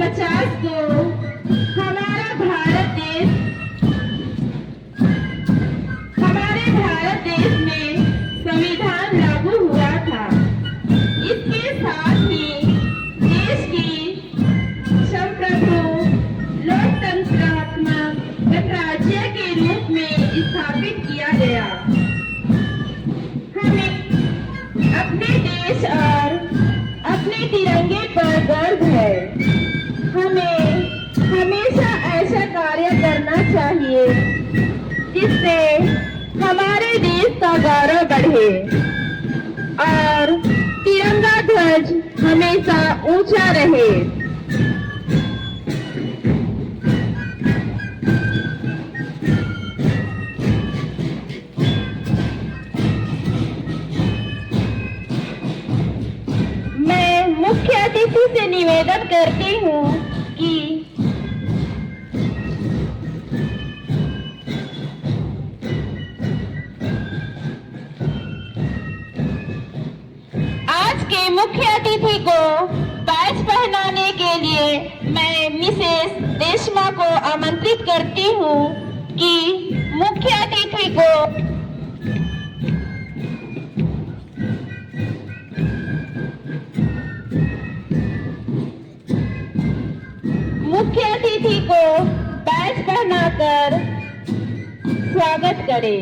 1950 को हमारे भारत देश में संविधान लागू हुआ था। इसके साथ ही देश की संप्रभु लोकतंत्रात्मक गणराज्य के रूप में स्थापित किया गया। हमें अपने देश और अपने तिरंगे पर गर्व है। हमें हमेशा ऐसा कार्य करना चाहिए जिससे हमारे देश का गौरव बढ़े और तिरंगा ध्वज हमेशा ऊंचा रहे। मैं मुख्य अतिथि से निवेदन करती हूँ कि आज के मुख्य अतिथि को बैच पहनाने के लिए मैं मिसेस रेशमा को आमंत्रित करती हूँ कि मुख्य अतिथि को बैच पहनाकर स्वागत करें।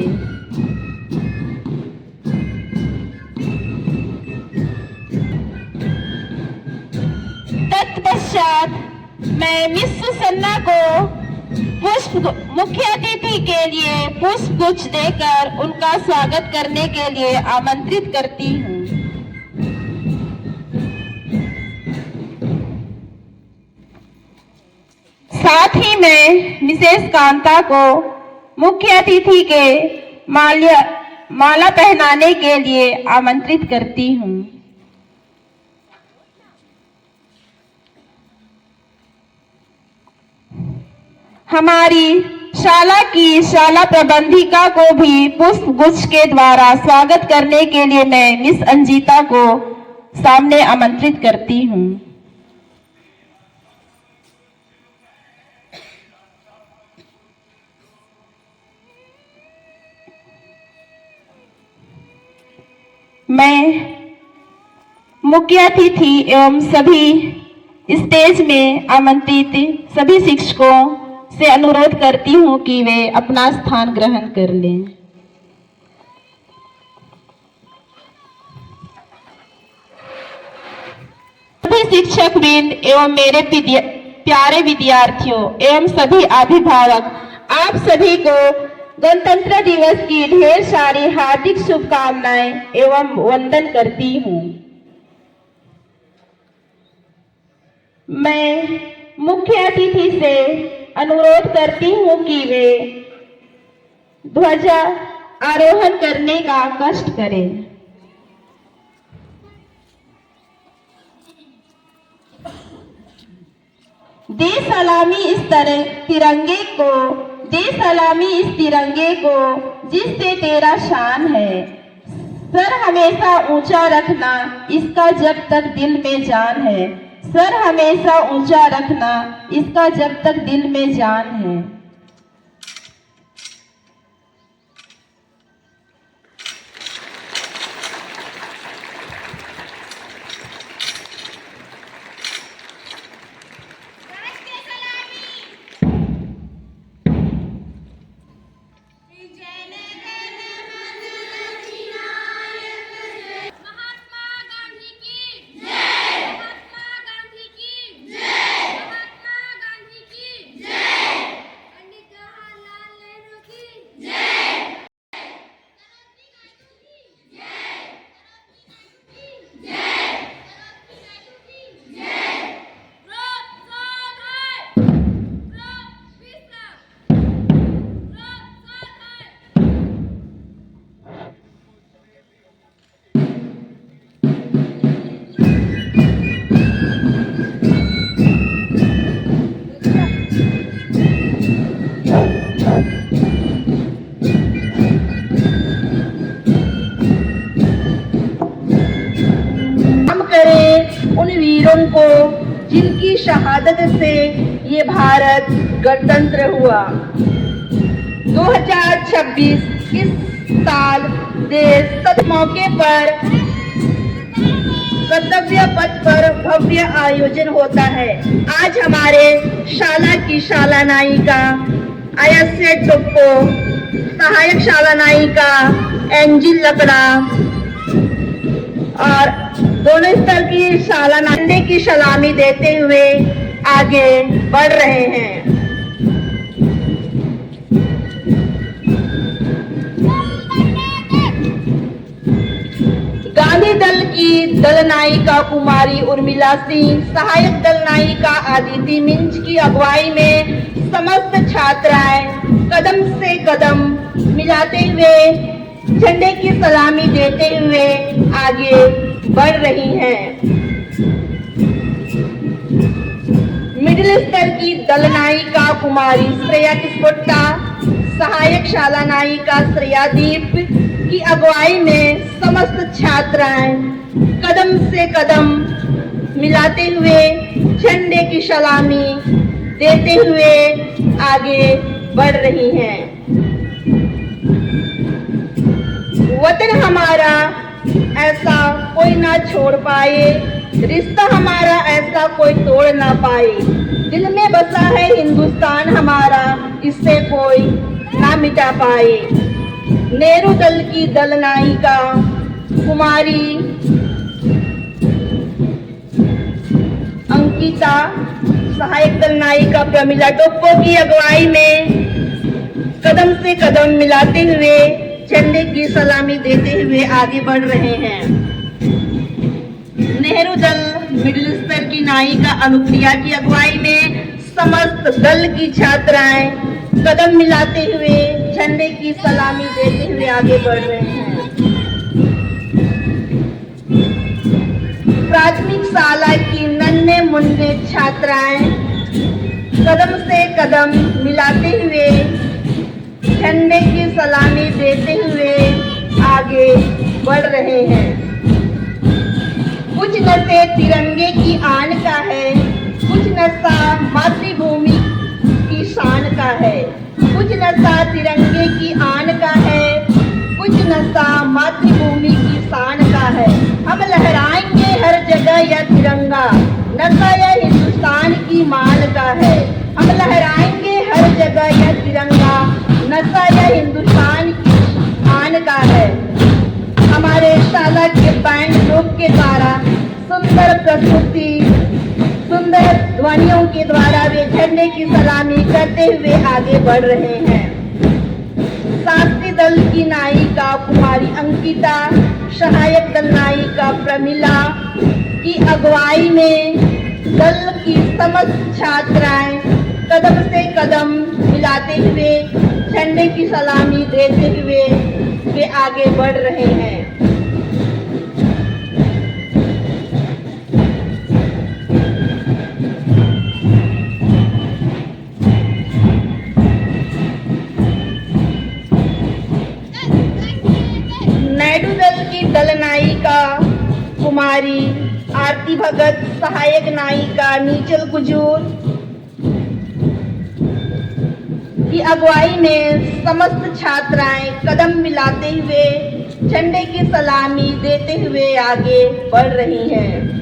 तत्पश्चात मैं मिस सुसन्ना को मुख्य अतिथि के लिए पुष्प गुच्छ देकर उनका स्वागत करने के लिए आमंत्रित करती हूँ। साथ ही मैं मिसेस कांता को मुख्य अतिथि के माला पहनाने के लिए आमंत्रित करती हूँ। हमारी शाला की शाला प्रबंधिका को भी पुष्प गुच्छ के द्वारा स्वागत करने के लिए मैं मिस अंजिता को सामने आमंत्रित करती हूँ। मैं मुख्य अतिथि एवं सभी स्टेज में आमंत्रित सभी शिक्षकों से अनुरोध करती हूँ कि वे अपना स्थान ग्रहण कर लें। सभी शिक्षकवृंद एवं मेरे प्यारे विद्यार्थियों एवं सभी अभिभावक, आप सभी को गणतंत्र दिवस की ढेर सारी हार्दिक शुभकामनाएं एवं वंदन करती हूँ। मैं मुख्य अतिथि से अनुरोध करती हूँ कि वे ध्वजा आरोहण करने का कष्ट करें। दे सलामी इस तिरंगे को जिससे तेरा शान है। सर हमेशा ऊंचा रखना इसका जब तक दिल में जान है। सर हमेशा ऊंचा रखना इसका जब तक दिल में जान है। उन वीरों को जिनकी शहादत से ये भारत गणतंत्र हुआ। 2026 इस साल देश सत मौके पर कर्तव्य पथ पर भव्य आयोजन होता है। आज हमारे शाला की शाला नायिका आयस्य टोप्पो, सहायक शाला नायिका एंजिल लकड़ा और दोनों स्तर की शाला नायिका की सलामी देते हुए आगे बढ़ रहे हैं। गांधी दल की दल नायिका कुमारी उर्मिला सिंह, सहायक दल नायिका आदिति मिंज की अगुवाई में समस्त छात्राएं कदम से कदम मिलाते हुए झंडे की सलामी देते हुए आगे बढ़ रही हैं। मिडिल स्तर की दल नायिका कुमारी श्रेया किस्पोट्टा, सहायक शाला नायिका श्रेयादीप की अगुवाई में समस्त छात्राएं कदम से कदम मिलाते हुए झंडे की सलामी देते हुए आगे बढ़ रही हैं। वतन हमारा ऐसा कोई ना छोड़ पाए, रिश्ता हमारा ऐसा कोई तोड़ ना पाए। दिल में बसा है हिंदुस्तान हमारा, इससे कोई ना मिटा पाए। नेहरू दल की दल नायिका कुमारी अंकिता, सहायक दल नायिका प्रमिला टोप्पो की अगुवाई में कदम से कदम मिलाते हुए झंडे की सलामी देते हुए आगे बढ़ रहे हैं। नेहरू दल मिडिल स्तर की नायिका अनुप्रिया की अगुवाई में समस्त दल की छात्राएं कदम मिलाते हुए झंडे की सलामी देते हुए आगे बढ़ रहे हैं। प्राथमिक शाला की नन्हे मुन्ने छात्राएं कदम से कदम मिलाते हुए झंडे की सलामी देते हुए आगे बढ़ रहे हैं। कुछ नशे तिरंगे की आन का है, कुछ नशा मातृभूमि की शान का है। कुछ नशा तिरंगे की आन का है, कुछ नशा मातृभूमि की शान का है। हम लहराएंगे हर जगह यह तिरंगा, नशा यह हिंदुस्तान की मान का है। हम लहराएंगे हर जगह यह तिरंगा, नशा यह हिंदुस्तान की मान का है। हमारे शाला के बैंड ग्रुप के द्वारा सुंदर प्रस्तुति, सुंदर ध्वनियों के द्वारा वे झंडे की सलामी करते हुए आगे बढ़ रहे हैं। शास्त्री दल की नायिका कुमारी अंकिता, सहायक दल नायिका प्रमिला की अगुवाई में दल की समस्त छात्राएं कदम से कदम मिलाते हुए झंडे की सलामी देते हुए वे आगे बढ़ रहे हैं। नेहरू दल की दल नायिका कुमारी आरती भगत, सहायक नायिका नीचल कुजूर की अगुवाई में समस्त छात्राएं कदम मिलाते हुए झंडे की सलामी देते हुए आगे बढ़ रही हैं।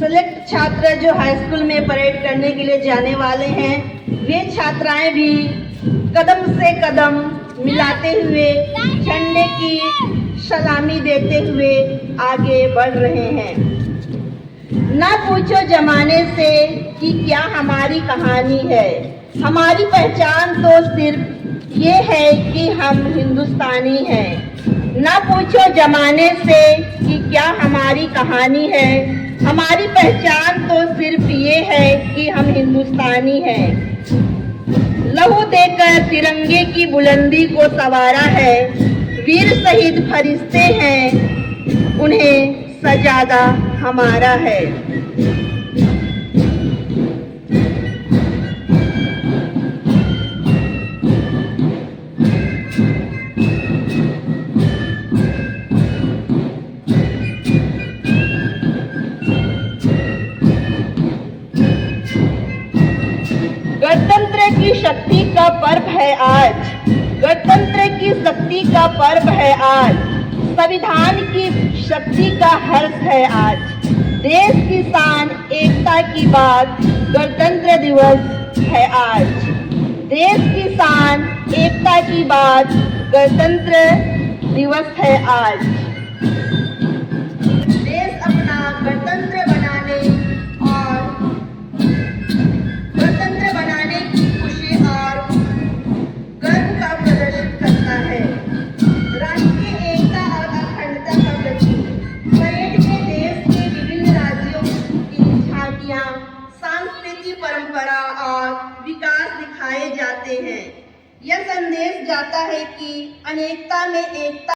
सेलेक्ट छात्र जो हाई स्कूल में परेड करने के लिए जाने वाले हैं, वे छात्राएं भी कदम से कदम मिलाते हुए झंडे की सलामी देते हुए आगे बढ़ रहे हैं। ना पूछो जमाने से कि क्या हमारी कहानी है, हमारी पहचान तो सिर्फ ये है कि हम हिंदुस्तानी हैं। ना पूछो पूछो जमाने से कि क्या हमारी कहानी है, हमारी पहचान तो सिर्फ ये है कि हम हिंदुस्तानी हैं। लहू देकर तिरंगे की बुलंदी को संवारा है, वीर शहीद फरिश्ते हैं, उन्हें सजादा हमारा है। गणतंत्र की शक्ति का पर्व है आज, गणतंत्र की शक्ति का पर्व है आज, संविधान की शक्ति का हर्ष है आज। देश की शान एकता की बात गणतंत्र दिवस है आज। देश की शान एकता की बात गणतंत्र दिवस है आज। देश अपना गणतंत्र बनाने और गणतंत्र बनाने की खुशी और गर्व का प्रदर्शन करता है। राष्ट्रीय एकता और अखंडता का प्रतीक परेड में देश के विभिन्न राज्यों की झांकियां, सांस्कृतिक परंपरा और विकास दिखाए जाते हैं। यह संदेश जाता है कि अनेकता में एकता